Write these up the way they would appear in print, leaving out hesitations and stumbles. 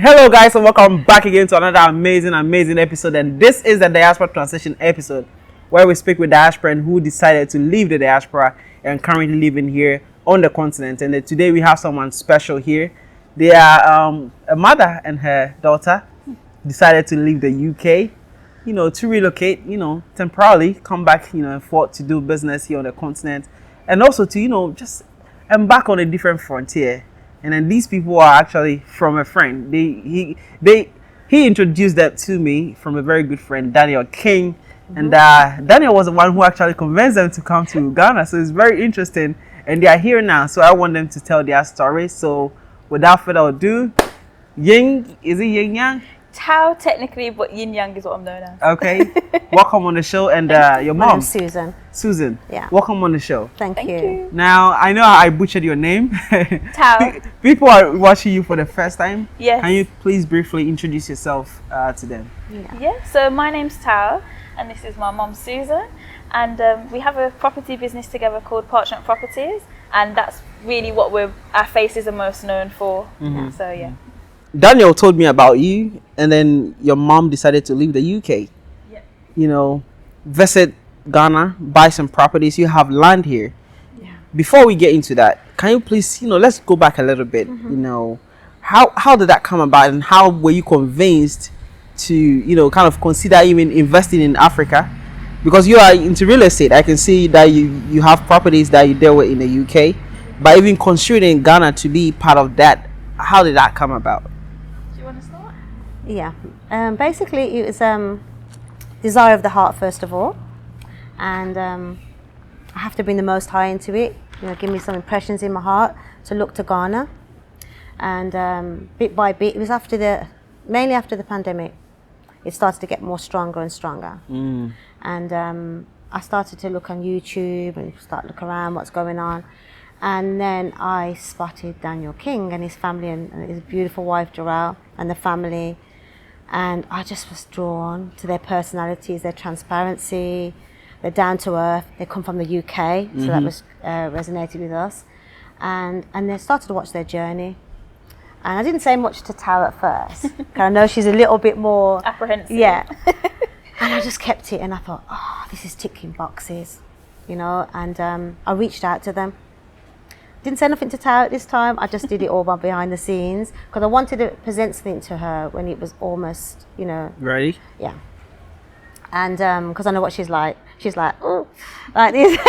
Hello guys, and welcome back again to another amazing episode. And this is the diaspora transition episode where we speak with diasporans who decided to leave the diaspora and currently living here on the continent. And today we have someone special here. They are a mother and her daughter decided to leave the UK, to relocate, temporarily come back, and fought to do business here on the continent, and also to, just embark on a different frontier. And then these people are actually from a friend. He introduced them to me from a very good friend, Daniel Kiing. And Daniel was the one who actually convinced them to come to Ghana. So it's very interesting. And they are here now. So I want them to tell their story. So without further ado, Ying, is it Yin Yang? Tao technically, but Yin Yang is what I'm known as. Okay. Welcome on the show. And your mom? My name's Susan. Susan. Yeah. Welcome on the show. Thank you. Now, I know I butchered your name. Tao. People are watching you for the first time. Yes. Can you please briefly introduce yourself to them? Yeah. So my name's Tao, and this is my mom, Susan. And we have a property business together called Partners Properties, and that's really what our faces are most known for. Mm-hmm. So yeah. Daniel told me about you, and then your mom decided to leave the UK. Yeah. Visit Ghana, buy some properties. You have land here. Yeah. Before we get into that, can you please, let's go back a little bit. Mm-hmm. How did that come about, and how were you convinced to, kind of consider even investing in Africa? Because you are into real estate. I can see that you have properties that you deal with in the UK, but even considering Ghana to be part of that, how did that come about? Do you want to start? Yeah. Basically, it was desire of the heart first of all, and I have to bring the Most High into it. Give me some impressions in my heart to look to Ghana, and bit by bit, it was mainly after the pandemic, it started to get more stronger and stronger. And I started to look on YouTube and start look around what's going on. And then I spotted Daniel Kiing and his family and his beautiful wife, Jarrell, and the family. And I just was drawn to their personalities, their transparency, they're down to earth. They come from the UK, so that was resonated with us. And they started to watch their journey. And I didn't say much to Tao at first, because I know she's a little bit more Apprehensive. Yeah. And I just kept it, and I thought, this is ticking boxes, and I reached out to them. Didn't say nothing to Tao at this time. I just did it all by behind the scenes because I wanted to present something to her when it was almost, Ready? Yeah. And because I know what she's like. She's like, oh, like this.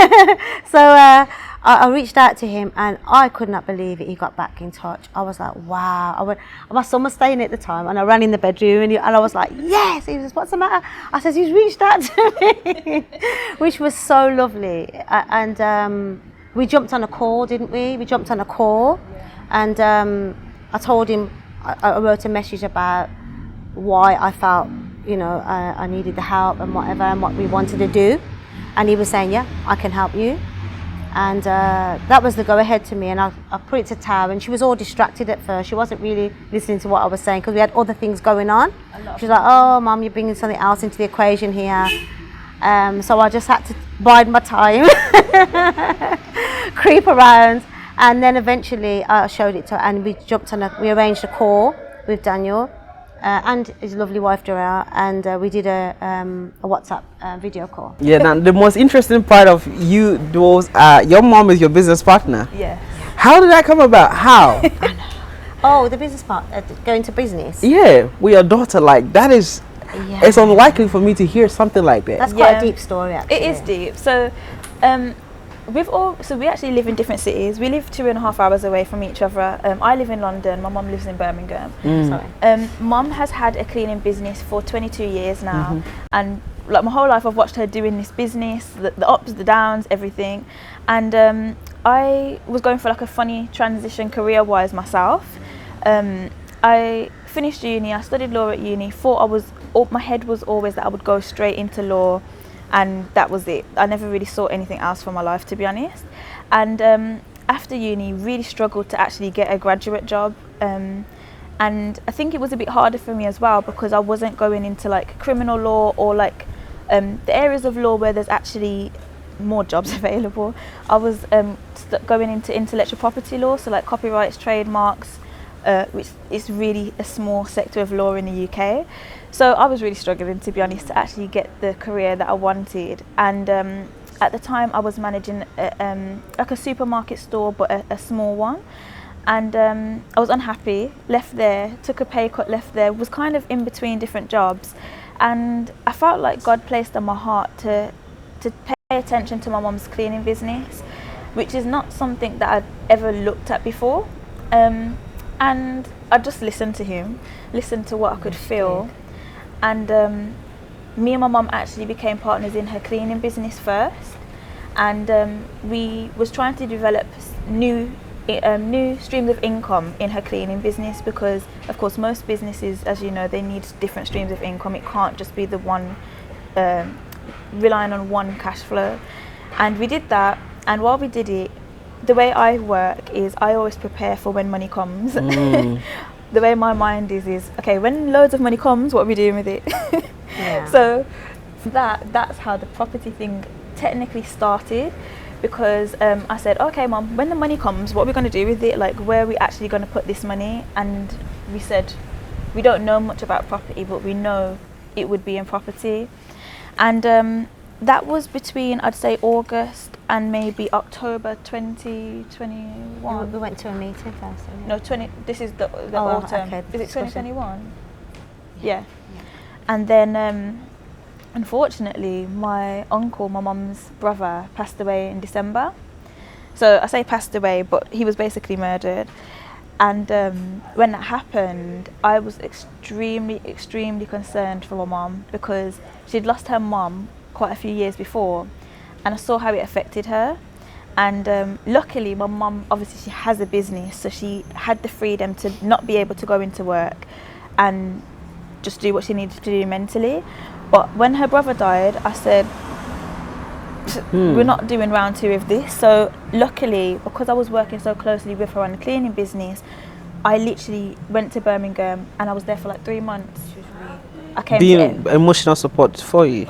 So I reached out to him, and I could not believe it. He got back in touch. I was like, wow. My son was staying at the time, and I ran in the bedroom, and I was like, yes. He was, what's the matter? I said, he's reached out to me, which was so lovely. And we jumped on a call, didn't we? We jumped on a call, and I told him, I wrote a message about why I felt, I needed the help and whatever, and what we wanted to do. And he was saying, yeah, I can help you. And that was the go-ahead to me, and I put it to Tao, and she was all distracted at first. She wasn't really listening to what I was saying because we had other things going on. She was like, oh, Mum, you're bringing something else into the equation here. So I just had to bide my time, creep around, and then eventually I showed it to her, and we arranged a call with Daniel and his lovely wife Jarrell, and we did a WhatsApp video call. Yeah. Now the most interesting part of you was your mom is your business partner. Yeah. How did that come about? How? Oh, the business part, going to business. Yeah, with your daughter, like that is. Yeah. It's unlikely for me to hear something like that. That's quite a deep story, actually. It is deep. So, we actually live in different cities. We live 2.5 hours away from each other. I live in London. My mum lives in Birmingham. Sorry. Mum has had a cleaning business for 22 years now, and like my whole life, I've watched her doing this business, the ups, the downs, everything. And I was going for like a funny transition career-wise myself. I finished uni. I studied law at uni. My head was always that I would go straight into law, and that was it. I never really saw anything else for my life, to be honest. And after uni, really struggled to actually get a graduate job. And I think it was a bit harder for me as well because I wasn't going into like criminal law or like the areas of law where there's actually more jobs available. I was going into intellectual property law, so like copyrights, trademarks, which is really a small sector of law in the UK. So I was really struggling, to be honest, to actually get the career that I wanted. And at the time I was managing like a supermarket store, but a small one. And I was unhappy, left there, took a pay cut, left there, was kind of in between different jobs. And I felt like God placed on my heart to pay attention to my mum's cleaning business, which is not something that I'd ever looked at before. And I just listened to him, listened to what I could feel. And me and my mum actually became partners in her cleaning business first. And we was trying to develop new streams of income in her cleaning business, because of course most businesses, as you know, they need different streams of income. It can't just be the one relying on one cash flow. And we did that, and while we did it, the way I work is I always prepare for when money comes. The way my mind is okay, when loads of money comes, what are we doing with it? Yeah. So that's how the property thing technically started, because I said, okay mum, when the money comes, what are we going to do with it? Like, where are we actually going to put this money? And we said, we don't know much about property, but we know it would be in property. And that was between, I'd say, August and maybe October 2021. We went to a meeting first. No, this is the autumn. Okay, Is it discussion. 2021? Yeah. And then unfortunately, my uncle, my mum's brother, passed away in December. So I say passed away, but he was basically murdered. And when that happened, I was extremely, extremely concerned for my mum, because she'd lost her mum quite a few years before, and I saw how it affected her. And luckily, my mum, obviously she has a business, so she had the freedom to not be able to go into work and just do what she needed to do mentally. But when her brother died, I said, we're not doing round two of this. So luckily, because I was working so closely with her on the cleaning business, I literally went to Birmingham and I was there for like 3 months. I came Being emotional support for you.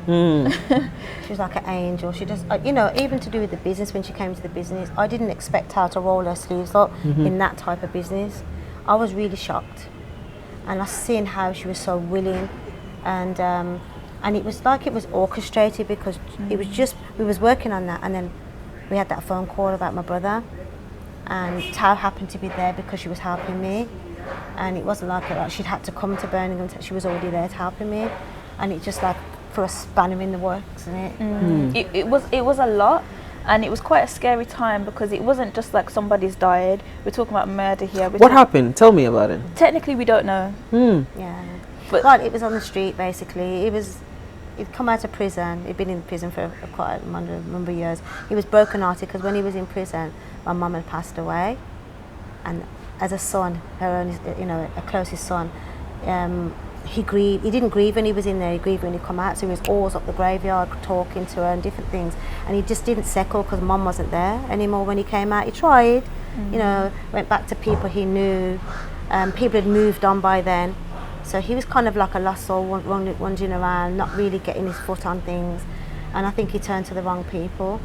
She was like an angel. She just, you know, even to do with the business, when she came to the business, I didn't expect her to roll her sleeves up in that type of business. I was really shocked. And I seen how she was so willing, and it was like it was orchestrated, because it was just, we was working on that, and then we had that phone call about my brother, and Tao happened to be there because she was helping me, and it wasn't like she'd had to come to Birmingham, she was already there to helping me, and it just like for a spanner in the works, isn't it? It was a lot, and it was quite a scary time, because it wasn't just like somebody's died. We're talking about murder here. What happened? Tell me about it. Technically, we don't know. Yeah, But well, it was on the street basically. He'd come out of prison. He'd been in prison for quite a number of years. He was broken-hearted because when he was in prison, my mum had passed away, and as a son, her own, you know, a closest son, he grieved. He didn't grieve when he was in there. He grieved when he come out. So he was always up the graveyard talking to her and different things. And he just didn't settle because mum wasn't there anymore when he came out. He tried, you know, went back to people he knew. People had moved on by then. So he was kind of like a lost soul, wandering around, not really getting his foot on things. And I think he turned to the wrong people.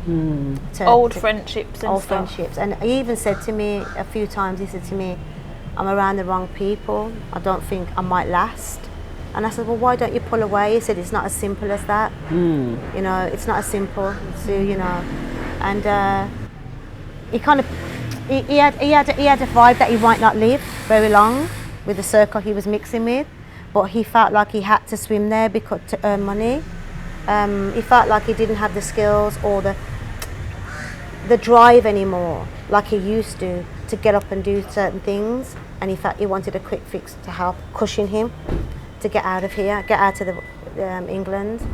Old friendships and old stuff. friendships. And he even said to me a few times, he said to me, I'm around the wrong people. I don't think I might last. And I said, well, why don't you pull away? He said, it's not as simple as that. You know, it's not as simple. So, you know, and he kind of, he had a vibe that he might not live very long with the circle he was mixing with, but he felt like he had to swim there because to earn money. He felt like he didn't have the skills or the drive anymore like he used to get up and do certain things, and he felt he wanted a quick fix to help cushion him to get out of here, get out of England.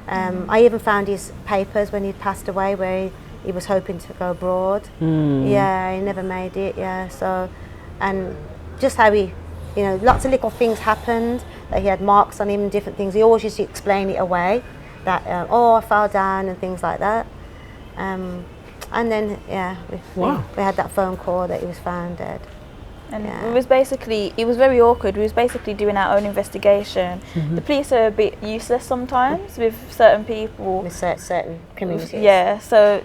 I even found his papers when he'd passed away where he was hoping to go abroad. Yeah, he never made it, yeah. So, and just how he, you know, lots of little things happened, that he had marks on him and different things. He always used to explain it away, that, oh, I fell down and things like that. And then, yeah, we had that phone call that he was found dead. And it was very awkward. We was basically doing our own investigation. The police are a bit useless sometimes with certain people. With certain communities. Yeah, so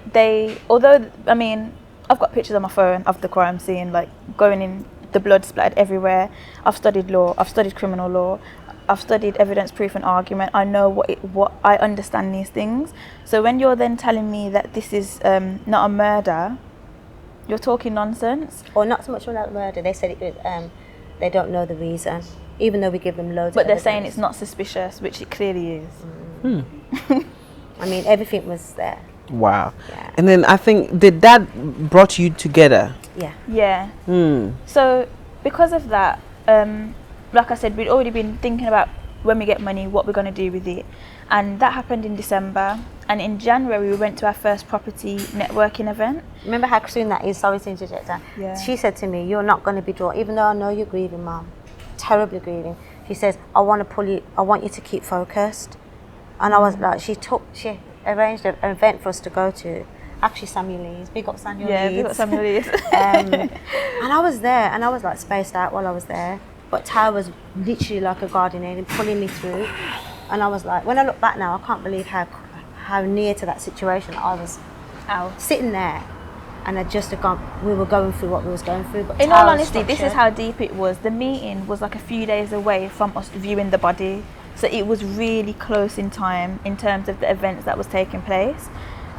although, I mean, I've got pictures on my phone of the crime scene, like going in the blood splattered everywhere. I've studied law, I've studied criminal law, I've studied evidence, proof and argument. I know what I understand these things. So when you're then telling me that this is not a murder, you're talking nonsense. Or not so much about murder. They said it was, they don't know the reason, even though we give them loads. But of they're evidence. saying it's not suspicious, which it clearly is. I mean, everything was there. Wow. Yeah. And then I think, did that brought you together? Yeah. Yeah. So because of that, like I said, we'd already been thinking about when we get money, what we're going to do with it. And that happened in December. And in January, we went to our first property networking event. Remember how soon that is? Sorry to interject that. Yeah. She said to me, "You're not going to be drawn, even though I know you're grieving, Mum, terribly grieving." She says, "I want to pull you. I want you to keep focused." And I was like, she arranged an event for us to go to. Actually, Samuel Leeds. Big up Samuel Leeds. Yeah, big up Samuel Leeds. And I was there, and I was like spaced out while I was there. But Tao was literally like a guardian angel pulling me through. And I was like, when I look back now, I can't believe how near to that situation I was. Sitting there, and we were going through what we was going through. But in all honesty, this is how deep it was. The meeting was like a few days away from us viewing the body. So it was really close in time in terms of the events that was taking place.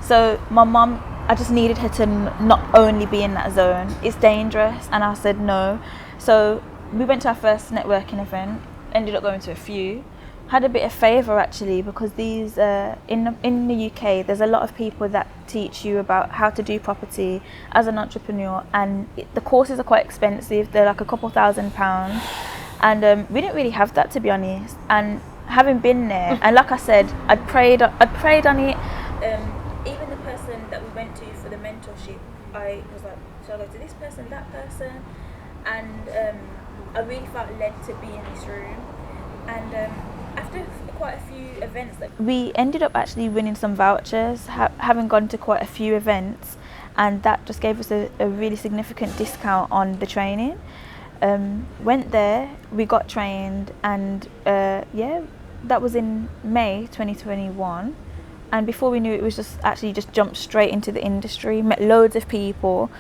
So my mum, I just needed her to not only be in that zone. It's dangerous, and I said no. So we went to our first networking event, ended up going to a few. Had a bit of favour actually, because these in the UK there's a lot of people that teach you about how to do property as an entrepreneur, and the courses are quite expensive. They're like a couple £1,000, and we didn't really have that, to be honest. And having been there, and like I said, I'd prayed on it. Even the person that we went to for the mentorship, I was like, shall I go to this person, that person? And I really felt led to be in this room. And after quite a few events, we ended up actually winning some vouchers, having gone to quite a few events, and that just gave us a really significant discount on the training. Went there, we got trained, and that was in May 2021. And before we knew it, was just jumped straight into the industry, met loads of people,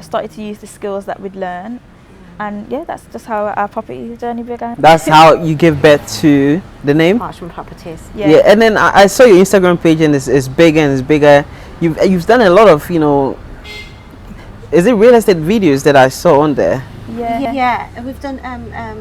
started to use the skills that we'd learned. And yeah, that's just how our property journey began. That's how you give birth to the name? Parchment Properties. Yeah, and then I saw your Instagram page, and it's bigger and it's bigger. You've done a lot of, is it real estate videos that I saw on there? Yeah, and we've done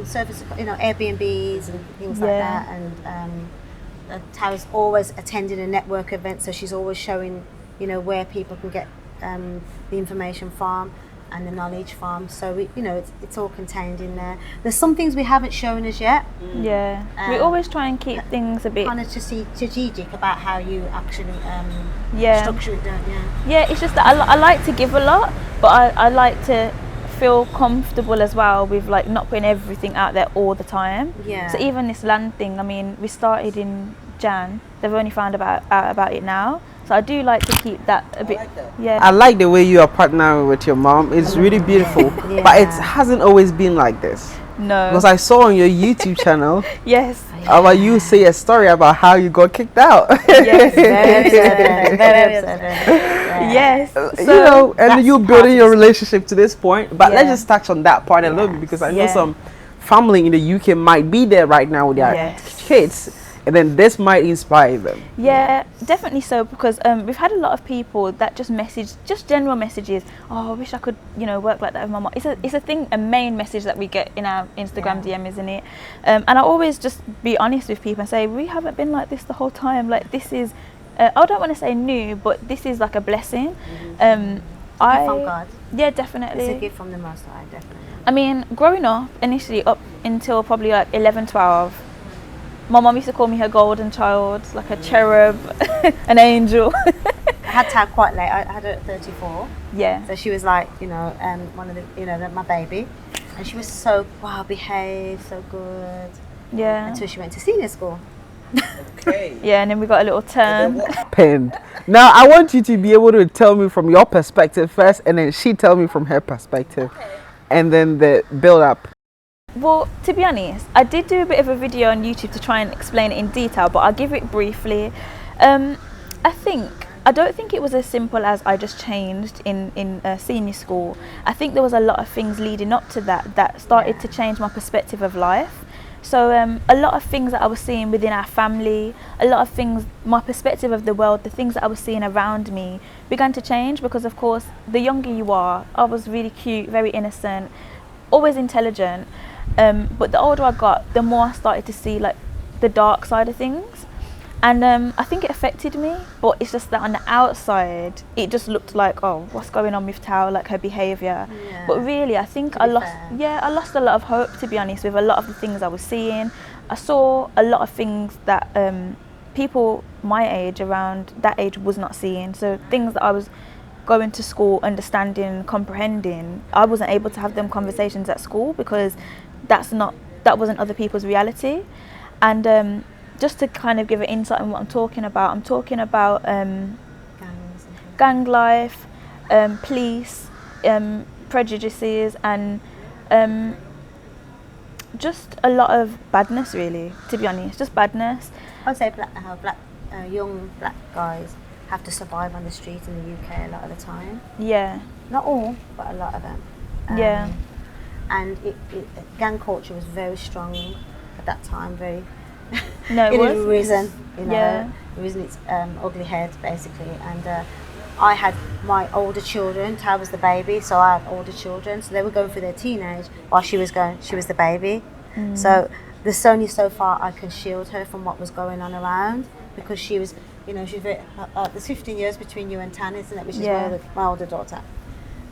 service, Airbnbs and things like that. And Tao's always attending a network event, so she's always showing, where people can get the information from and the knowledge from. So it's all contained in there. There's some things we haven't shown as yet. Yeah, we always try and keep things a bit kind of strategic about how you actually structure it, don't you? Yeah, it's just that I like to give a lot, but I like to feel comfortable as well with like not putting everything out there all the time. Yeah. So even this land thing, I mean, we started in Jan. They've only found out about it now. So I do like to keep that a bit. Yeah. I like the way you are partnering with your mom. It's really beautiful, but it hasn't always been like this. No. Because I saw on your YouTube channel. Yes. About you say a story about how you got kicked out. Yes. Very upsetting. Yes. So, and you building your relationship to this point. But let's just touch on that part a little bit, because I know some family in the UK might be there right now with their kids. And then this might inspire them. Yeah, definitely so, because we've had a lot of people that just message, just general messages. Oh, I wish I could, work like that with my mom. It's a main message that we get in our Instagram DM, isn't it? And I always just be honest with people and say, we haven't been like this the whole time. Like, this is, I don't want to say new, but this is like a blessing. From God. Yeah, definitely. It's a gift from the Most High, definitely. I mean, growing up, initially up until probably like 11, 12, my mum used to call me her golden child, like a cherub, an angel. I had Tao quite late. I had her at 34. Yeah. So she was like, one of the, my baby, and she was so well behaved, so good. Yeah. Until she went to senior school. Okay. Yeah, and then we got a little turn. Happened. Now I want you to be able to tell me from your perspective first, and then she tell me from her perspective, and then the build up. Well, to be honest, I did do a bit of a video on YouTube to try and explain it in detail, but I'll give it briefly. I think I don't think it was as simple as I just changed in senior school. I think there was a lot of things leading up to that started to change my perspective of life. So a lot of things that I was seeing within our family, a lot of things, my perspective of the world, the things that I was seeing around me began to change, because of course the younger you are, I was really cute, very innocent, always intelligent, but the older I got, the more I started to see like the dark side of things. And I think it affected me, but it's just that on the outside it just looked like, oh, what's going on with Tao, like her behaviour. But really I think I lost a lot of hope, to be honest, with a lot of the things I was seeing. I saw a lot of things that people my age, around that age, was not seeing. So things that I was going to school understanding, comprehending, I wasn't able to have them conversations at school, because that wasn't other people's reality. And just to kind of give an insight on what I'm talking about gang life, police, prejudices, and just a lot of badness, really, to be honest, just badness. I'd say young black guys have to survive on the street in the UK a lot of the time. Yeah. Not all, but a lot of them. Yeah. And gang culture was very strong at that time, very... No, it was risen, yeah, risen its ugly head, basically. And I had my older children. Tao was the baby, so I had older children. So they were going through their teenage while she was the baby. So there's only so far I can shield her from what was going on around, because she was, she's very. There's 15 years between you and Tan, isn't it? Which is my older daughter.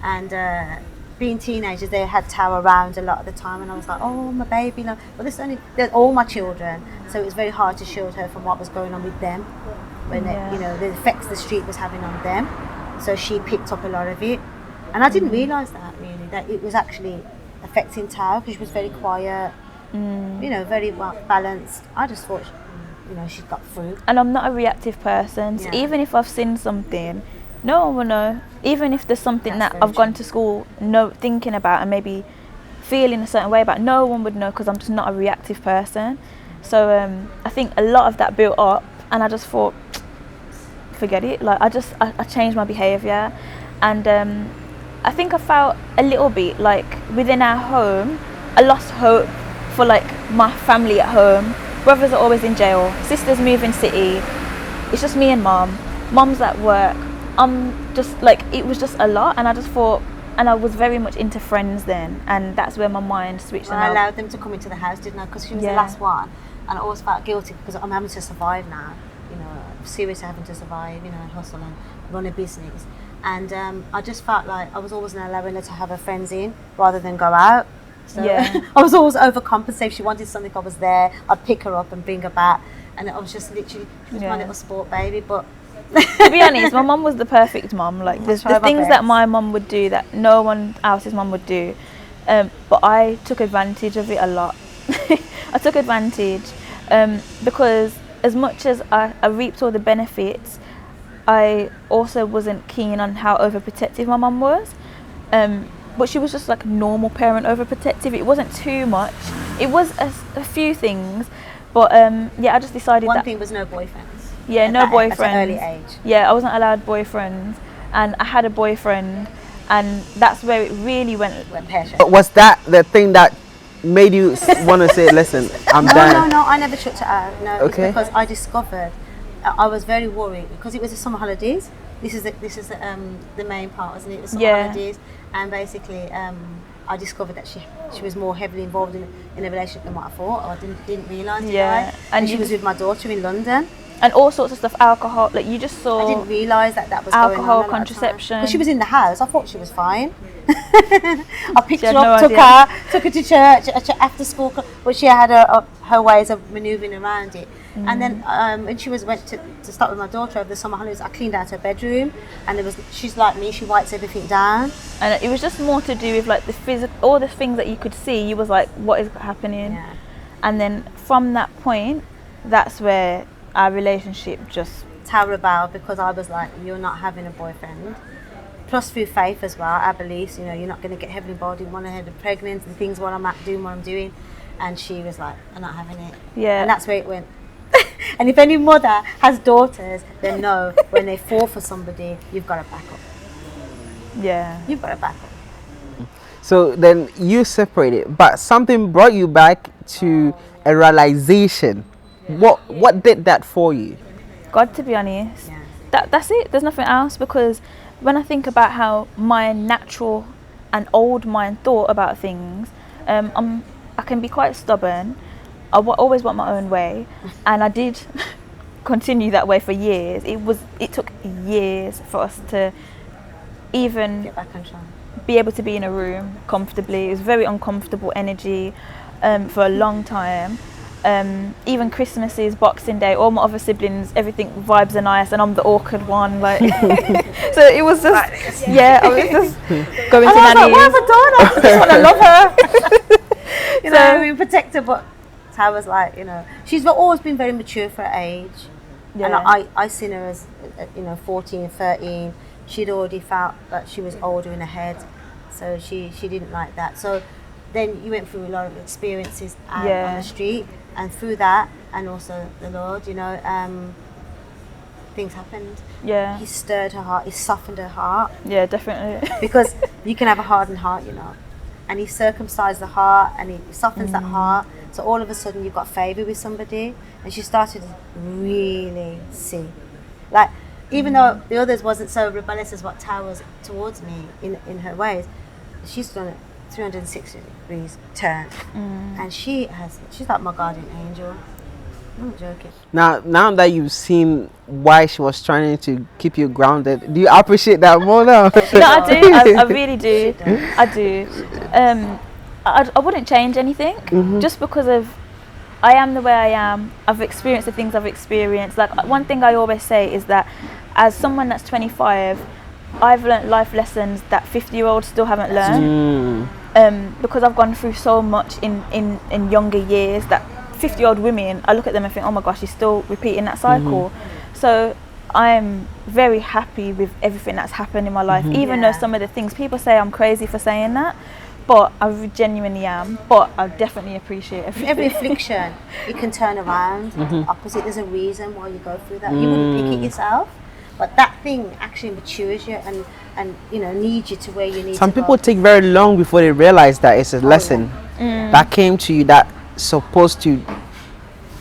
And being teenagers, they had Tao around a lot of the time, and I was like, oh, my baby, no. But they're all my children, so it was very hard to shield her from what was going on with them, when the effects the street was having on them. So she picked up a lot of it, and I didn't realise that, really, that it was actually affecting Tao, because she was very quiet, very well balanced. I just thought, she got through. And I'm not a reactive person, so even if I've seen something, no one will know. Even if there's something that I've gone to school thinking about and maybe feeling a certain way about, no one would know, because I'm just not a reactive person. So I think a lot of that built up, and I just thought, forget it. Like I changed my behaviour, and I think I felt a little bit like within our home, I lost hope for like my family at home. Brothers are always in jail, sisters moving city. It's just me and mum. Mum's at work. Just like, it was just a lot, and I just thought, and I was very much into Friends then, and that's where my mind switched. Well, I allowed them to come into the house, didn't I? Because she was the last one, and I always felt guilty because I'm having to survive now. Seriously having to survive, and hustle and run a business. And I just felt like I was always allowing her to have her friends in rather than go out. So I was always overcompensating. If she wanted something, I was there. I'd pick her up and bring her back, and I was just literally, she was my little sport baby. But to be honest, my mum was the perfect mum. Like the things that my mum would do that no one else's mum would do, but I took advantage of it a lot. I took advantage because as much as I reaped all the benefits, I also wasn't keen on how overprotective my mum was. But she was just like normal parent overprotective. It wasn't too much. It was a few things, but I just decided one thing was no boyfriends. Yeah, no boyfriends. At an early age. Yeah, I wasn't allowed boyfriends, and I had a boyfriend, and that's where it really went pear-shaped. Was that the thing that made you want to say, listen, I'm done? No, I never shut it out. No, okay. It's because I discovered, I was very worried, because it was the summer holidays. This is the main part, isn't it? The summer holidays, and basically I discovered that she was more heavily involved in a relationship than what I thought. Or I didn't realise. And she was with my daughter in London. And all sorts of stuff, alcohol, like you just saw. I didn't realise that was alcohol, going on contraception. Because she was in the house, I thought she was fine. I picked her up, took her to church after school, but she had her ways of manoeuvring around it. And then when she went to start with my daughter over the summer holidays, I cleaned out her bedroom, and she's like me, she wipes everything down. And it was just more to do with like the physical, all the things that you could see. You was like, what is happening? Yeah. And then from that point, that's where our relationship just rebelled, because I was like, you're not having a boyfriend. Plus through faith as well, our beliefs, you're not going to get heavily involved in one ahead of pregnant and things while I'm doing what I'm doing. And she was like, I'm not having it. Yeah. And that's where it went. And if any mother has daughters, then know when they fall for somebody, you've got to back up. Yeah. You've got to back up. So then you separated, but something brought you back to a realization. What did that for you? God, to be honest. Yeah. That's it. There's nothing else, because when I think about how my natural and old mind thought about things, I can be quite stubborn. I always want my own way, and I did continue that way for years. It took years for us to even Get back on track. be able to be in a room comfortably. It was very uncomfortable energy for a long time. Even Christmases, Boxing Day, all my other siblings, everything vibes are nice, and I'm the awkward one. Like, so it was just, I was just going to nannies. Like, what have I done? I just want to love her. You know, So- we protect her, but I was like, you know, she's always been very mature for her age. Yeah. And I seen her as, 14, 13. She'd already felt that she was older in her head, so she didn't like that. So then you went through a lot of experiences out on the street, and through that, and also the Lord, you know, things happened. Yeah. He stirred her heart, he softened her heart, Yeah, definitely. because you can have a hardened heart, you know, and he circumcised the heart, and he softens that heart. So all of a sudden you've got favour with somebody, and she started to really see, like, even though the others wasn't so rebellious as what Tao was towards me in her ways, she's done it 360 degrees turn, and she's like my guardian angel. I'm not joking. Now that you've seen why she was trying to keep you grounded, do you appreciate that more now? No, I do. I really do. I do. I wouldn't change anything, just because of I am the way I am. I've experienced the things I've experienced. Like, one thing I always say is that as someone that's 25, I've learnt life lessons that 50-year-olds still haven't learned. Because I've gone through so much in younger years that 50-year-old women, I look at them and think, oh my gosh, she's still repeating that cycle. So I'm very happy with everything that's happened in my life, even though some of the things people say I'm crazy for saying that, but I genuinely am. But I definitely appreciate everything. Every affliction, it can turn around opposite. There's a reason why you go through that. You wouldn't pick it yourself, but that thing actually matures you and you know, needs you to where you need Some to people go. take very long before they realize that it's a lesson that came to you that's supposed to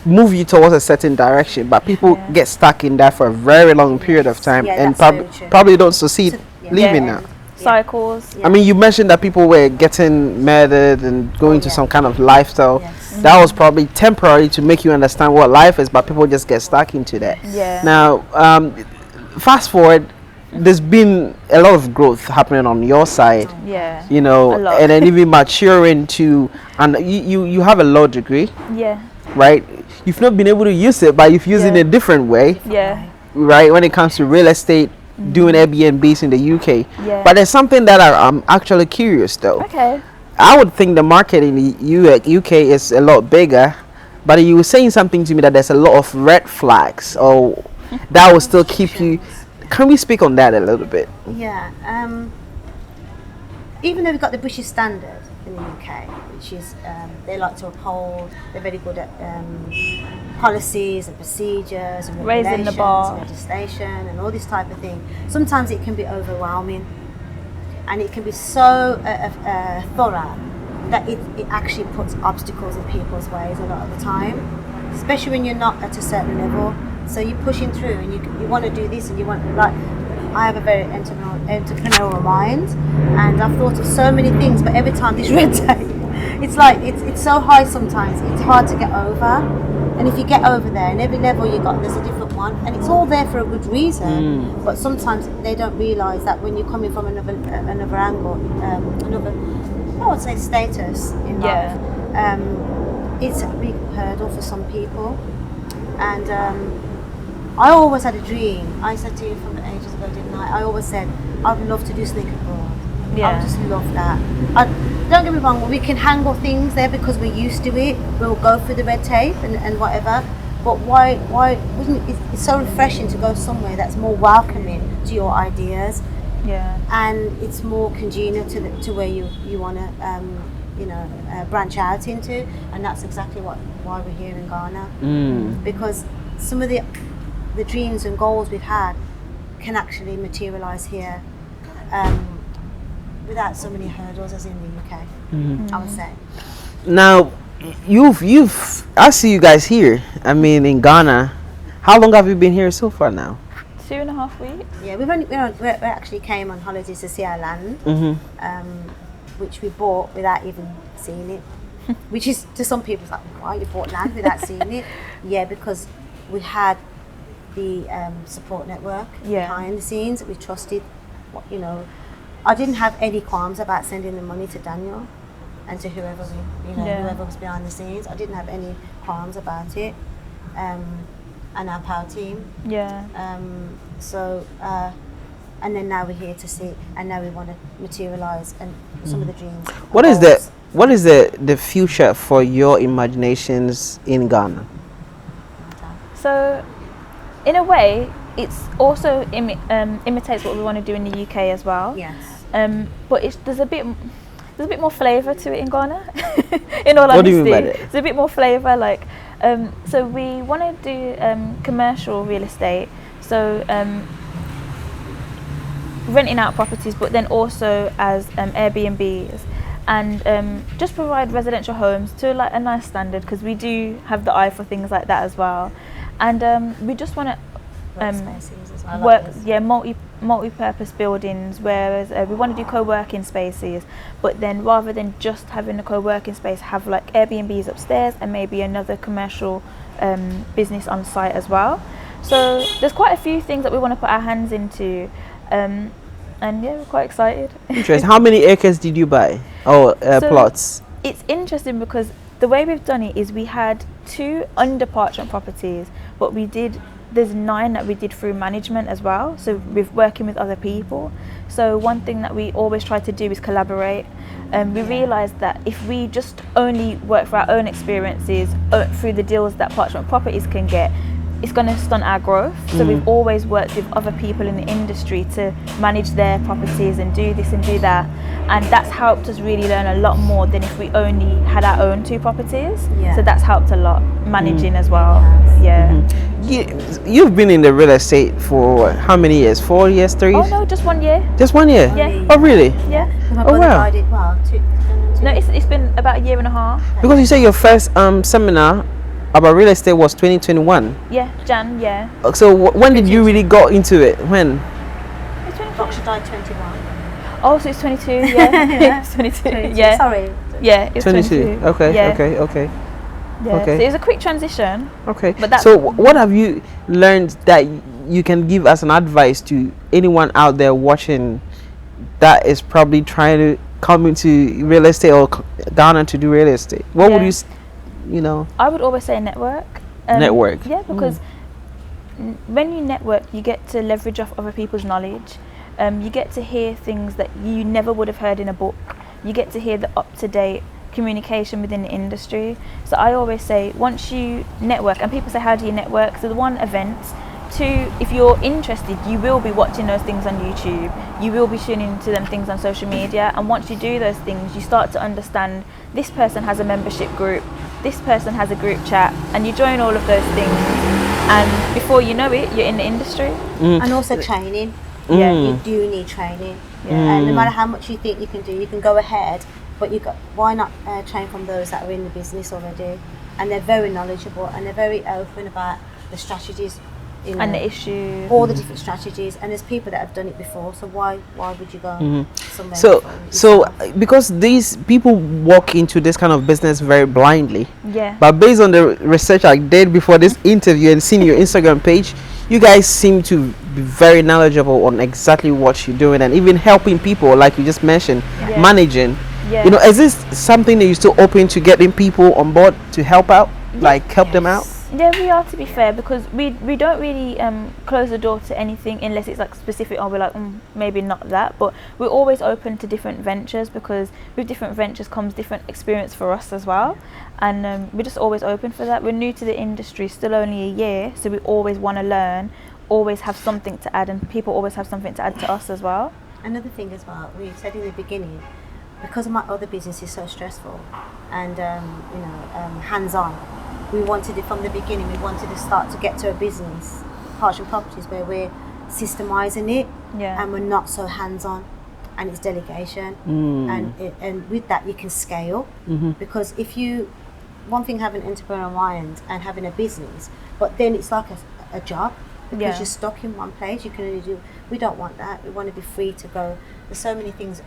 move you towards a certain direction, but people get stuck in that for a very long period of time, Yeah, and that's very true. probably don't succeed leaving Yeah. that. Cycles. I mean, you mentioned that people were getting murdered and going to some kind of lifestyle. Yes. That was probably temporary to make you understand what life is, but people just get stuck into that. Yeah. Now, fast forward, there's been a lot of growth happening on your side, Yeah. you know, A lot. and then even maturing to, and you have a law degree, Yeah. right? You've not been able to use it, but you've used it in a different way, Yeah. right? When it comes to real estate, doing Airbnbs in the UK. Yeah. But there's something that I'm actually curious though. Okay. I would think the market in the UK is a lot bigger, but you were saying something to me that there's a lot of red flags, or that will still keep you. Can we speak on that a little bit? Yeah. Even though we've got the British standard in the UK, which is they like to uphold, they're very good at policies and procedures and Raising the regulations bar. and legislation and all this type of thing. Sometimes it can be overwhelming, and it can be so thorough that it actually puts obstacles in people's ways a lot of the time, especially when you're not at a certain level. So you're pushing through, and you want to do this, and you want, like, I have a very entrepreneurial mind, and I've thought of so many things, but every time this red tape, it's like it's so high sometimes, it's hard to get over. And if you get over there, and every level you got, there's a different one, and it's all there for a good reason. But sometimes they don't realise that when you're coming from another angle, another, I would say, status in life, it's a big hurdle for some people. And I always had a dream. I said to you from ages ago, didn't I? I always said I'd love to do Sneak abroad. I would just love that. Don't get me wrong, we can handle things there because we're used to it. We'll go through the red tape and whatever. But why wouldn't it's so refreshing to go somewhere that's more welcoming to your ideas, and it's more congenial to where you want to branch out into, and that's exactly why we're here in Ghana. Because some of the dreams and goals we've had can actually materialise here without so many hurdles as in the UK. I would say. Now, I see you guys here. I mean, in Ghana. How long have you been here so far now? 2.5 weeks. Yeah, we actually came on holidays to see our land, which we bought without even seeing it. Which is, to some people, it's like, why you bought land without seeing it? Yeah, because we had the support network behind the scenes. We trusted, you know. I didn't have any qualms about sending the money to Daniel and to whoever whoever was behind the scenes. I didn't have any qualms about it, and our power team. Yeah. And then now we're here to see, and now we want to materialise and some of the dreams. What is the future for your imaginations in Ghana? So, in a way, it's also imitates what we want to do in the UK as well. Yes. But there's a bit more flavour to it in Ghana. In all honesty, what do you mean by that? There's a bit more flavour. Like, so we want to do commercial real estate. So renting out properties, but then also as Airbnbs, and just provide residential homes to like a nice standard, because we do have the eye for things like that as well. And we just want to multi-purpose buildings, whereas we want to do co-working spaces, but then rather than just having a co-working space, have like Airbnbs upstairs and maybe another commercial business on site as well. So there's quite a few things that we want to put our hands into, and yeah, we're quite excited. Interesting. How many acres did you buy? Plots. It's interesting because the way we've done it is we had 2 under parchment properties, but there's 9 that we did through management as well, so we're working with other people. So one thing that we always try to do is collaborate. We realised that if we just only work for our own experiences through the deals that parchment properties can get, it's going to stunt our growth. So we've always worked with other people in the industry to manage their properties and do this and do that, and that's helped us really learn a lot more than if we only had our own 2 properties. So that's helped a lot managing as well. You've been in the real estate for how many years? 4 years, 3 years? Oh no, just 1 year. Just 1 year? Yeah. Oh really? Yeah. Oh wow. No, it's been about 1.5 years. Because you say your first seminar about real estate was 2021. Yeah, Jan. Yeah. So when did you really go into it? When? It's 22. Fox died 21. Oh, so it's 22. Yeah. It's 22. Yeah. Sorry. Yeah, it's 22. Okay. Yeah. Okay. Yeah. Okay. So it was a quick transition. Okay. But that's so what have you learned that you can give as an advice to anyone out there watching that is probably trying to come into real estate or Ghana to do real estate? What would you know? I would always say network. Network. Yeah, because when you network, you get to leverage off other people's knowledge. You get to hear things that you never would have heard in a book. You get to hear the up-to-date communication within the industry. So I always say, once you network, and people say, how do you network? So the 1, events. 2, if you're interested, you will be watching those things on YouTube. You will be tuning into them things on social media. And once you do those things, you start to understand this person has a membership group, this person has a group chat, and you join all of those things. And before you know it, you're in the industry. And also training. Yeah, you do need training. No matter how much you think you can do, you can go ahead, but why not train from those that are in the business already? And they're very knowledgeable and they're very open about the strategies. And the issues. All the different strategies, and there's people that have done it before, so why would you go somewhere? So because these people walk into this kind of business very blindly. Yeah. But based on the research I did before this interview and seeing your Instagram page, you guys seem to be very knowledgeable on exactly what you're doing and even helping people, like you just mentioned, managing. Yeah. You know, is this something that you're still open to getting people on board to help out, help them out? Yeah, we are, to be fair, because we don't really close the door to anything unless it's like specific, or we're like maybe not that, but we're always open to different ventures, because with different ventures comes different experience for us as well, and we're just always open for that. We're new to the industry, still only a year, so we always want to learn, always have something to add, and people always have something to add to us as well. Another thing as well, we said in the beginning, because my other business is so stressful and hands-on, we wanted it from the beginning. We wanted to start to get to a business, partial properties, where we're systemizing it, and we're not so hands-on, and it's delegation, and with that you can scale, because if you, one thing having an entrepreneurial mind and having a business, but then it's like a job, because you're stuck in one place. You can only do, we don't want that. We want to be free to go. There's so many things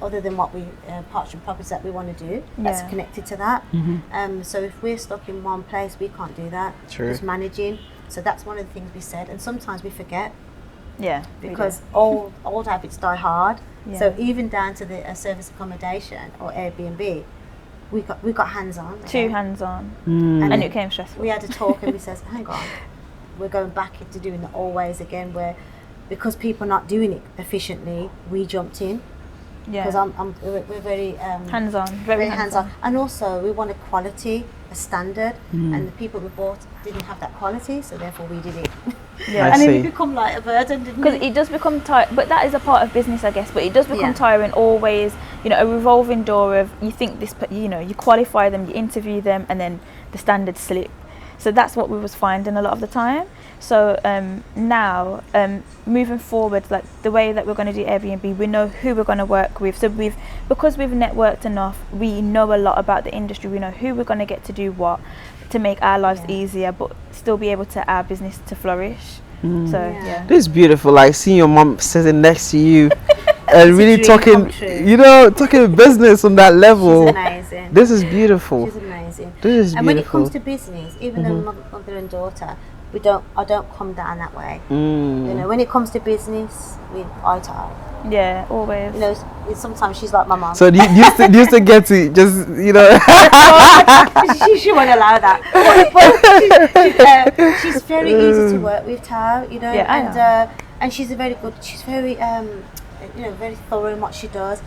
other than what we partial properties that we want to do that's connected to that. So if we're stuck in one place, we can't do that. Just managing. So that's one of the things we said, and sometimes we forget. Because old habits die hard. So even down to the service accommodation or Airbnb, we got hands on. Too hands on, and it became stressful. We had to talk, and we said, hang on, we're going back into doing it always again, where because people are not doing it efficiently, we jumped in. Because we're very hands on, very hands on, and also we want a quality, a standard, and the people we bought didn't have that quality, so therefore we did it. And then we become like a burden, didn't because it does become tiring. But that is a part of business, I guess. But it does become tiring always. You know, a revolving door of you think this, you know, you qualify them, you interview them, and then the standards slip. So that's what we was finding a lot of the time. So now, moving forward, like the way that we're going to do Airbnb, we know who we're going to work with. So because we've networked enough, we know a lot about the industry. We know who we're going to get to do what, to make our lives easier, but still be able to our business to flourish. So this is beautiful. Like seeing your mom sitting next to you and really talking, you know, talking business on that level. She's amazing. This is beautiful. She's amazing. This is and beautiful. when it comes to business, even though mother and daughter, I don't come down that way. You know, when it comes to business, we eye to eye. Yeah, always. You know, sometimes she's like my mom. So do you used to get to just, you know. she won't allow that. But she's very easy to work with, Tao. You know, and she's very, you know, very thorough in what she does.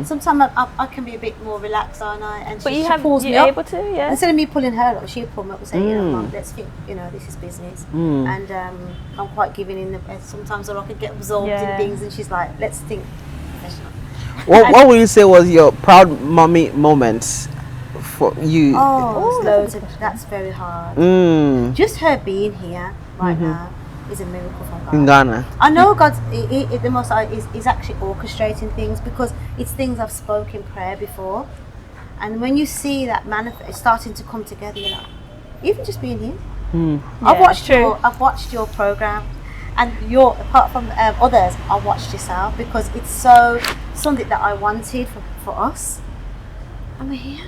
Sometimes I can be a bit more relaxed, aren't I? And but she you're pulls me up. able to, Instead of me pulling her up, she'll pull me up and say, you know, Mum, let's think, you know, this is business. And I'm quite giving in the, sometimes I could get absorbed in things, and she's like, let's think professional. What would you say was your proud mommy moments for you? Oh, loads of, that's very hard. Just her being here right now is a miracle from God. In Ghana. I know God's the Most High is actually orchestrating things, because it's things I've spoken in prayer before, and when you see that manifest starting to come together, you're like, even just being here. I've watched your program, and apart from others, I've watched yourself, because it's so something that I wanted for us, and we're here.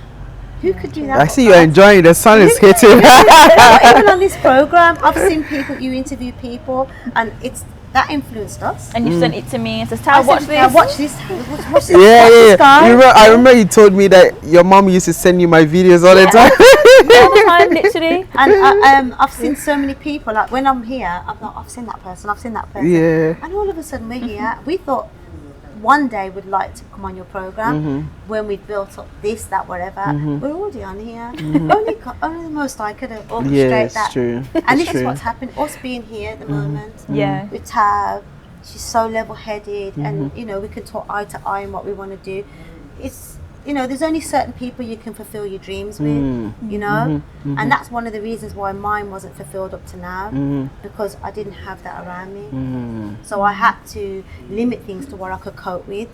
Who could do that? I see you're enjoying the sun is hitting. Even on this program, I've seen people, you interview people, and it's that influenced us. And you sent it to me and says, Tao, watch this. Watch this. Watch this. Yeah. I remember you told me that your mom used to send you my videos all the time. All the time, literally. And I've seen so many people, like when I'm here, I've seen that person, Yeah. and all of a sudden we're here. We thought one day we'd like to come on your program when we'd built up this, that, whatever. We're already on here. Only the Most High could have orchestrated that. True. And this is what's happened. Us being here at the moment. With Tab, she's so level-headed, and you know, we can talk eye to eye on what we want to do. It's, you know, there's only certain people you can fulfill your dreams with, you know, and that's one of the reasons why mine wasn't fulfilled up to now, because I didn't have that around me. So I had to limit things to what I could cope with,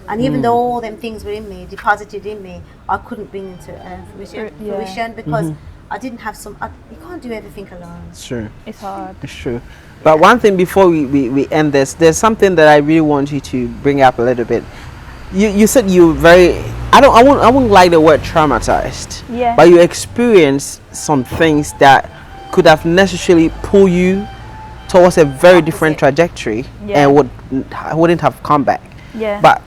and even though all them things were in me, deposited in me, I couldn't bring into fruition because I didn't have you can't do everything alone. It's true. It's hard. It's true. But one thing before we end this, there's something that I really want you to bring up a little bit. You said you were very, I wouldn't like the word traumatized. Yeah. But you experienced some things that could have necessarily pulled you towards a very different trajectory and wouldn't have come back. Yeah. But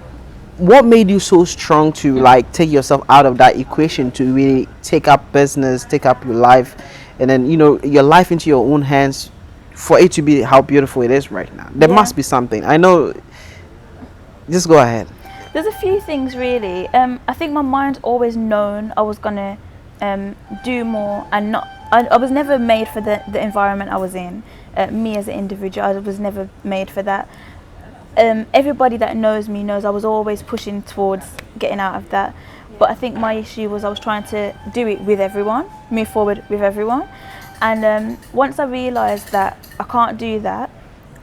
what made you so strong to like take yourself out of that equation to really take up business, take up your life, and then, you know, your life into your own hands for it to be how beautiful it is right now? There must be something. I know. Just go ahead. There's a few things really. I think my mind's always known I was gonna do more, and not. I was never made for the environment I was in. Me as an individual, I was never made for that. Everybody that knows me knows I was always pushing towards getting out of that. but I think my issue was I was trying to do it with everyone, move forward with everyone. And once I realised that I can't do that,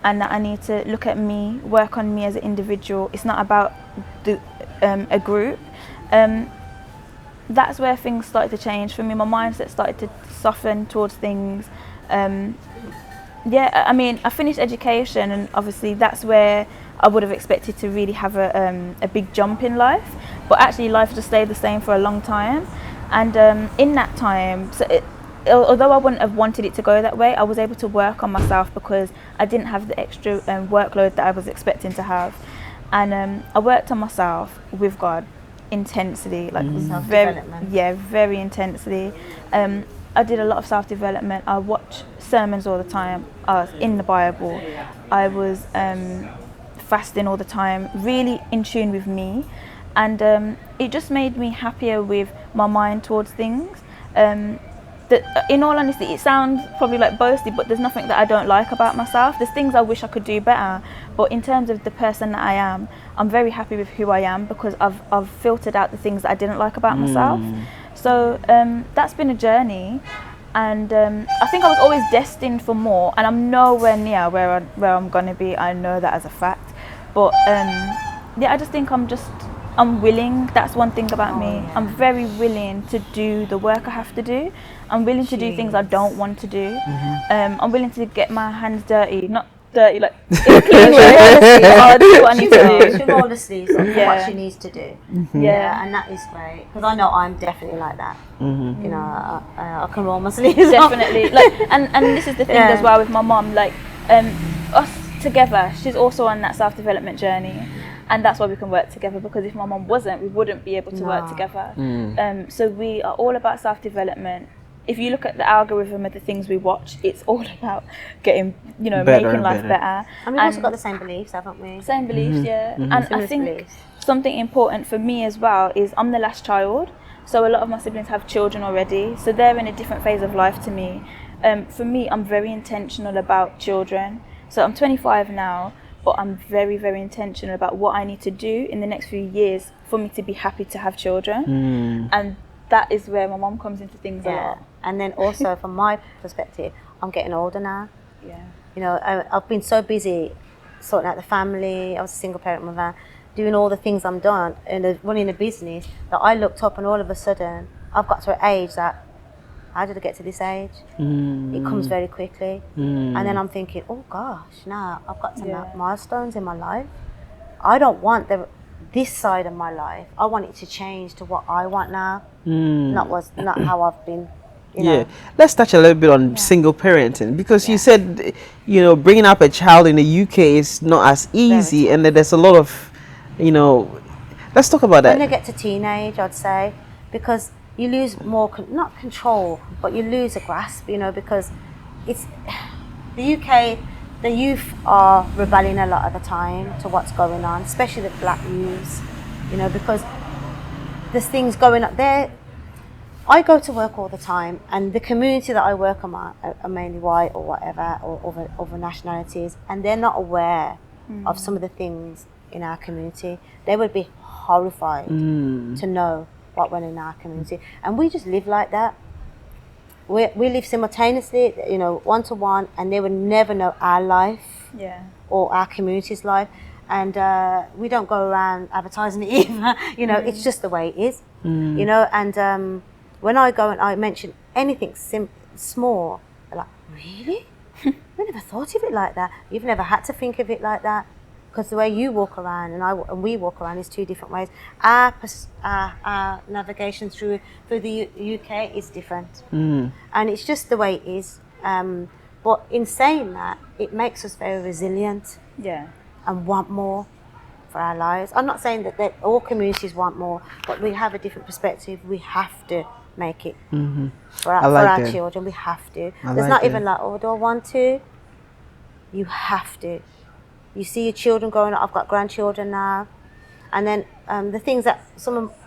and that I need to look at me, work on me as an individual, it's not about a group, that's where things started to change for me. My mindset started to soften towards things. Yeah, I mean, I finished education, and obviously that's where I would have expected to really have a big jump in life, but actually life just stayed the same for a long time. And in that time, although I wouldn't have wanted it to go that way, I was able to work on myself because I didn't have the extra workload that I was expecting to have. And I worked on myself with God intensely, like very intensely. I did a lot of self-development. I watched sermons all the time. I was in the Bible. I was fasting all the time, really in tune with me. And it just made me happier with my mind towards things. In all honesty, it sounds probably like boasty, but there's nothing that I don't like about myself. There's things I wish I could do better, but in terms of the person that I am, I'm very happy with who I am because I've filtered out the things that I didn't like about myself. So that's been a journey, and I think I was always destined for more, and I'm nowhere near where I'm gonna be. I know that as a fact, but yeah, I just think I'm willing. That's one thing about me. Yeah. I'm very willing to do the work I have to do. I'm willing to do things I don't want to do. I'm willing to get my hands dirty, not dirty like in a clean way. I'll do what I need to do. She'll roll the sleeves on what she needs to do. Yeah, and that is great because I know I'm definitely like that. You know, I can roll my sleeves. Definitely. Like, and this is the thing as well with my mom. Like, us together. She's also on that self-development journey. And that's why we can work together, because if my mum wasn't, we wouldn't be able to work together. So we are all about self-development. If you look at the algorithm of the things we watch, it's all about getting, making life better. And we've also got the same beliefs, haven't we? Same beliefs, yeah. And I think something important for me as well is I'm the last child. So a lot of my siblings have children already. So they're in a different phase of life to me. For me, I'm very intentional about children. So I'm 25 now. But I'm very, very intentional about what I need to do in the next few years for me to be happy to have children. And that is where my mom comes into things a lot. And then also from my perspective, I'm getting older now. Yeah. You know, I've been so busy sorting out the family. I was a single parent mother, doing all the things I'm doing and running a business, that I looked up and all of a sudden I've got to an age that, how did I get to this age? It comes very quickly. And then I'm thinking, oh gosh, now I've got some milestones in my life. I don't want this side of my life. I want it to change to what I want now, not how I've been. You know. Let's touch a little bit on single parenting, because you said, bringing up a child in the UK is not as easy, and that there's a lot of, let's talk about that. When they get to teenage, I'd say, because you lose more, not control, but you lose a grasp, because it's the UK, the youth are rebelling a lot of the time to what's going on, especially the black youths, because there's things going up there. I go to work all the time, and the community that I work on are mainly white or whatever, or other nationalities, and they're not aware of some of the things in our community. They would be horrified to know what went in our community, and we just live like that. We live simultaneously, one to one, and they would never know our life or our community's life, and we don't go around advertising it either. It's just the way it is. And when I go and I mention anything small, they're like, really? We never thought of it like that. You've never had to think of it like that. Because the way you walk around and we walk around is two different ways. Our navigation through the UK is different, and it's just the way it is. But in saying that, it makes us very resilient, and want more for our lives. I'm not saying that all communities want more, but we have a different perspective. We have to make it for our children. We have to. There's not even like, oh, do I want to? You have to. You see your children growing up. I've got grandchildren now, and then the things that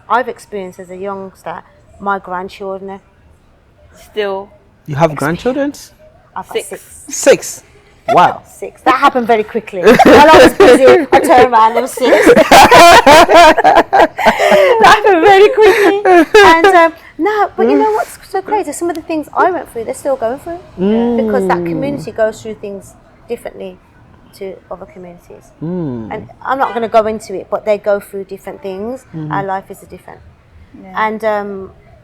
I've experienced as a youngster, my grandchildren still. You have grandchildren? I've got 6. Wow. 6. That happened very quickly. While I was busy, I turned around, there was 6. That happened very quickly. And no, but you know what's so crazy? Some of the things I went through, they're still going through. Because that community goes through things differently to other communities. And I'm not going to go into it, but they go through different things. Our life is different. And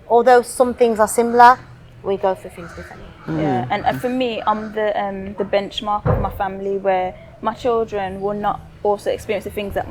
although some things are similar, we go through things differently. Yeah, and for me, I'm the benchmark of my family, where my children will not also experience the things that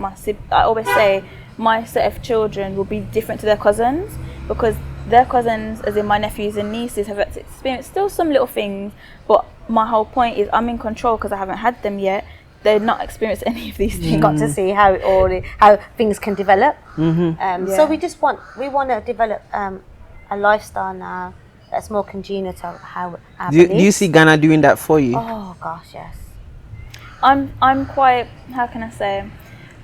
I always say my set of children will be different to their cousins, because their cousins, as in my nephews and nieces, have experienced still some little things, but my whole point is I'm in control because I haven't had them yet. They're not experienced any of these things. You've got to see how things can develop. So we want to develop a lifestyle now that's more congenial to how our Do you see Ghana doing that for you? Oh gosh, yes. I'm quite, how can I say,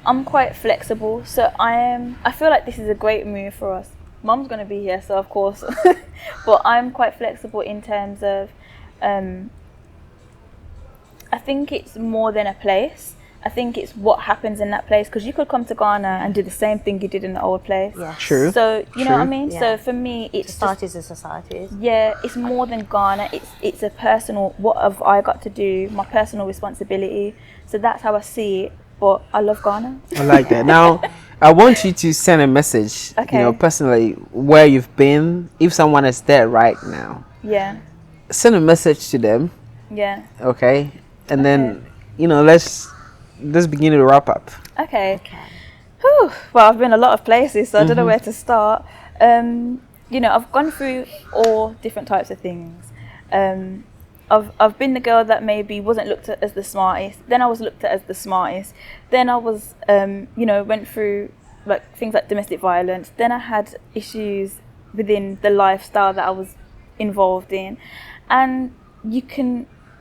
I'm quite flexible. So I feel like this is a great move for us. Mum's going to be here, so of course. But I'm quite flexible in terms of, I think it's more than a place. I think it's what happens in that place, because you could come to Ghana and do the same thing you did in the old place. Yeah. True. So you know what I mean. Yeah. So for me, it's societies are societies. Yeah, it's more than Ghana. It's a personal. What have I got to do? My personal responsibility. So that's how I see it. But I love Ghana. I like that. Now, I want you to send a message. Okay. You know, personally, where you've been. If someone is there right now. Yeah. Send a message to them. Yeah. Okay. And then, you know, let's begin to wrap up. Okay. Whew. Well, I've been a lot of places, so I don't know where to start. You know, I've gone through all different types of things. I've been the girl that maybe wasn't looked at as the smartest. Then I was looked at as the smartest. Then I was, you know, went through like things like domestic violence. Then I had issues within the lifestyle that I was involved in, and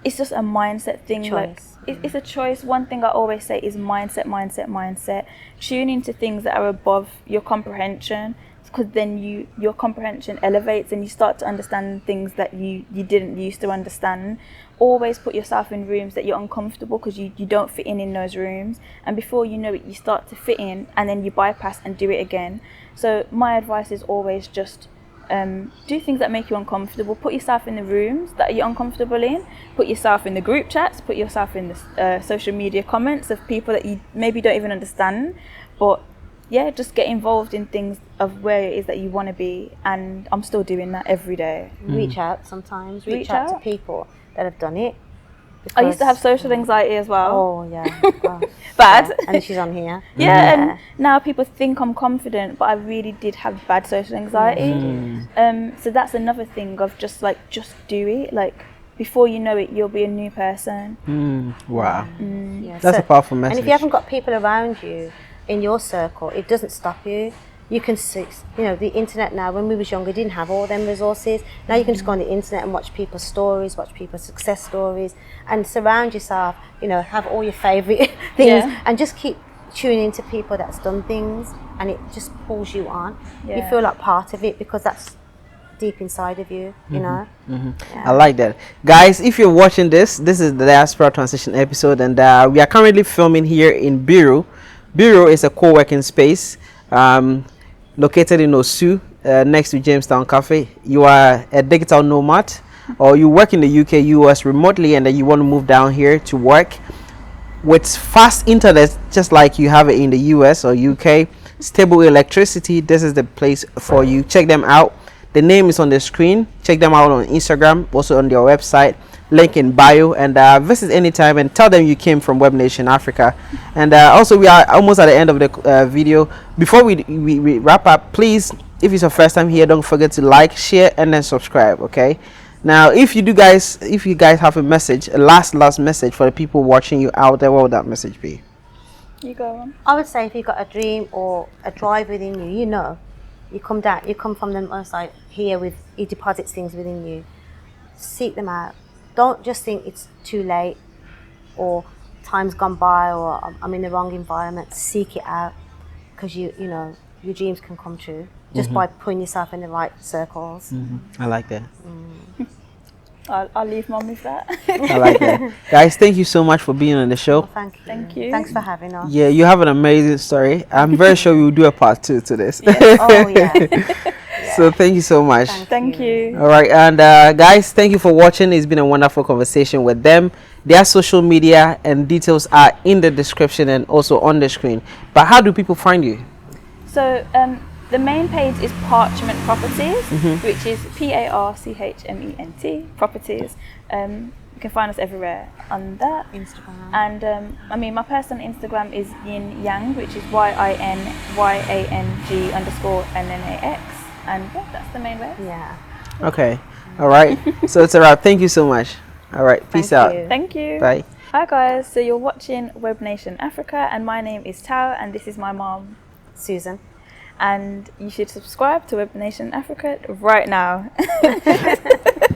it's just a mindset thing. Choice. Like it's a choice. One thing I always say is mindset. Tune into things that are above your comprehension, because then your comprehension elevates and you start to understand things that you didn't used to understand. Always put yourself in rooms that you're uncomfortable, because you don't fit in those rooms, and before you know it, you start to fit in, and then you bypass and do it again. So my advice is always just do things that make you uncomfortable. Put yourself in the rooms that you're uncomfortable in. Put yourself in the group chats. Put yourself in the social media comments of people that you maybe don't even understand. But yeah, just get involved in things of where it is that you want to be. And I'm still doing that every day. Reach out sometimes. Reach out to people that have done it. I used to have social anxiety as well. Oh yeah. Gosh. Bad. Yeah. And she's on here. Yeah, and now people think I'm confident, but I really did have bad social anxiety. So that's another thing of just do it. Like before you know it, you'll be a new person. Wow. Yeah. That's a powerful message. And if you haven't got people around you in your circle, it doesn't stop you. You can see, you know, the internet now, when we was younger, didn't have all them resources. Now you can just go on the internet and watch people's stories, watch people's success stories, and surround yourself, you know, have all your favourite things, and just keep tuning into people that's done things, and it just pulls you on. You feel like part of it, because that's deep inside of you, you know. Yeah. I like that. Guys, if you're watching this is the Diaspora Transition episode, and we are currently filming here in Biro. Biro is a co-working space located in Osu, next to Jamestown Cafe. You are a digital nomad, or you work in the UK, US remotely, and then you want to move down here to work with fast internet, just like you have it in the US or UK, stable electricity. This is the place for you. Check them out. The name is on the screen. Check them out on Instagram, also on their website, link in bio, and visit anytime and tell them you came from Webnation Africa. And also, we are almost at the end of the video. Before we wrap up, please, if it's your first time here, don't forget to like, share, and then subscribe. Okay. Now, if you guys have a message, a last message for the people watching you out there, what would that message be? You go on. I would say if you've got a dream or a drive within you, you know, you come from the other side here with, he deposits things within you. Seek them out. Don't just think it's too late or time's gone by or I'm in the wrong environment. Seek it out, because you know your dreams can come true just by putting yourself in the right circles. I like that. I'll leave mom with that. I like that. Guys, thank you so much for being on the show. Thank you. Thank you. Thanks for having us. Yeah, you have an amazing story. I'm very sure we will do a part 2 to this. Oh, yeah. So thank you so much. Thank you. All right, and guys, thank you for watching. It's been a wonderful conversation with them. Their social media and details are in the description and also on the screen. But how do people find you? So the main page is Parchment Properties, which is PARCHMENT Properties. You can find us everywhere on that. Instagram. And I mean, my personal Instagram is Yin Yang, which is YINYANG_NNAX. And yeah, that's the main way. Yeah. Okay. All right. So it's a wrap. Thank you so much. All right. Peace out. Thank you. Bye. Hi guys. So you're watching Webnation Africa, and my name is Tao, and this is my mom, Susan. and you should subscribe to Webnation Africa right now.